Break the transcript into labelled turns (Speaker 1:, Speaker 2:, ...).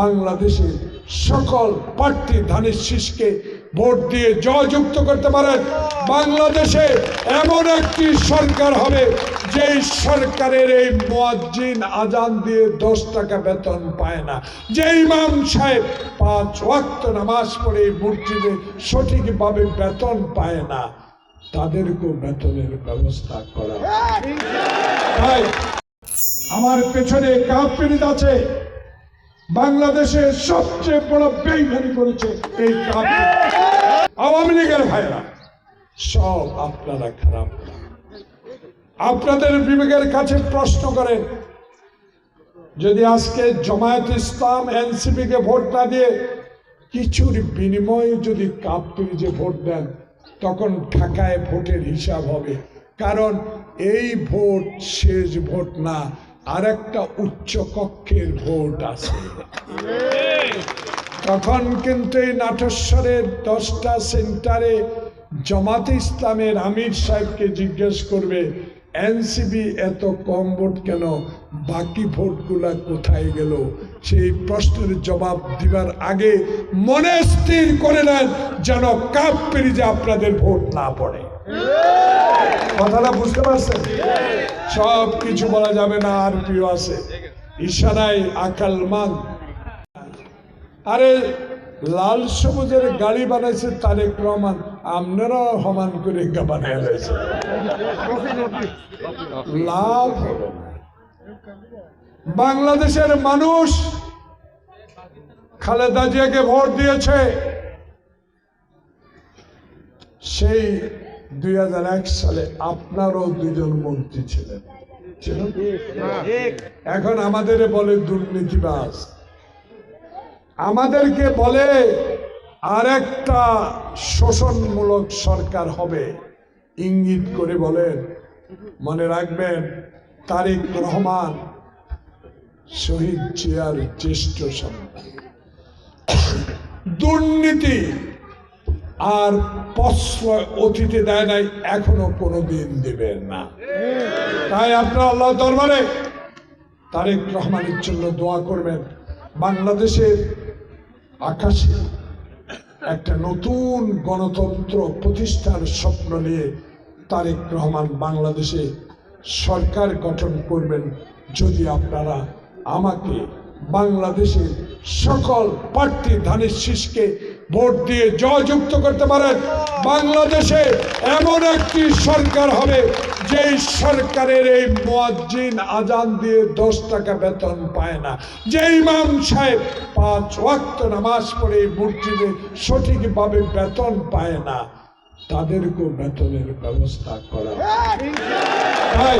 Speaker 1: বাংলাদেশের সকল প্রার্থী ধানের শীষকে ভোট দিয়ে জয়যুক্ত করতে পারেন। বাংলাদেশে এমন একটি সরকার হবে যেই সরকারের এই মুয়াজ্জিন আজান দিয়ে 10 টাকা বেতন পায় না, যে ইমাম সাহেব 5 ওয়াক্ত নামাজ পড়ে মসজিদে সঠিকভাবে বেতন পায় না, তাদেরকেও বেতনের ব্যবস্থা করা। তাই আমার পেছনে কাফির আছে, বাংলাদেশে সবচেয়ে বড় বেইমানি করেছে এই কাফির আওয়ামী লীগের ভাইরা। সব আপনারা খারাপ। আপনাদের বিবেকের কাছে প্রশ্ন করেন, যদি আজকে জামায়াত ইসলাম এনসিপি কে ভোট না দিয়ে কিছুর বিনিময়ে যদি কাফির যে ভোট দেন, তখন ঢাকায় ভোটের হিসাব হবে। কারণ এই ভোট শেষ ভোট না, আর একটা উচ্চ কক্ষের ভোট আছে। তখন কিন্তু এই নাটেশ্বরের 10টা সেন্টারে জামাতে ইসলামের আমির সাহেবকে জিজ্ঞেস করবে, এনসিপি এত কম ভোট কেন, বাকি ভোটগুলা কোথায় গেল? সেই প্রশ্নের জবাব দিবার আগে মনে স্থির করে নেন যেন কাফির যে আপনাদের ভোট না পড়ে। কথাটা বুঝতে পারছেন? সব কিছু বলা যাবে না, আর প্রিয় আছে ইশারায় আকাল মান। আরে লাল সবুজের গাড়ি বানাইছে তারেক রহমান, আপনারা সমান করে বানায় রয়েছে, লাভ হবে না। বাংলাদেশের মানুষ খালেদা জিয়াকে ভোট দিয়েছে, সেই 2001 সালে আপনারও 2জন মন্ত্রী ছিলেন। এখন আমাদের বলে দুর্নীতিবাজ, আমাদেরকে বলে আরেকটা শোষণমূলক সরকার হবে, ইঙ্গিত করে বলেন। মনে রাখবেন, তারেক রহমান শহীদ জিয়ার জ্যেষ্ঠ সন্তান। দুর্নীতি আর প্রশ্রয় অতীতে দেয় নাই, এখনো কোনোদিন দিবেন না। তাই আপনারা আল্লাহ দরবারে তারেক রহমানের জন্য দোয়া করবেন। বাংলাদেশের আকাশে একটা নতুন গণতন্ত্র প্রতিষ্ঠার স্বপ্ন নিয়ে তারেক রহমান বাংলাদেশে সরকার গঠন করবেন। যদি আপনারা আমাকে বাংলাদেশের সকল প্রার্থী ধানের শীষকে ভোট দিয়ে জয়যুক্ত করতে পারেন, বাংলাদেশে এমন একটি সরকার হবে যেই সরকারের এই মুয়াজ্জিন আজান দিয়ে 10 টাকা বেতন পায় না, যে ইমাম সাহেব 5 ওয়াক্ত নামাজ পড়ে মসজিদে সঠিকভাবে বেতন পায় না, তাদেরকেও বেতনের ব্যবস্থা করা। তাই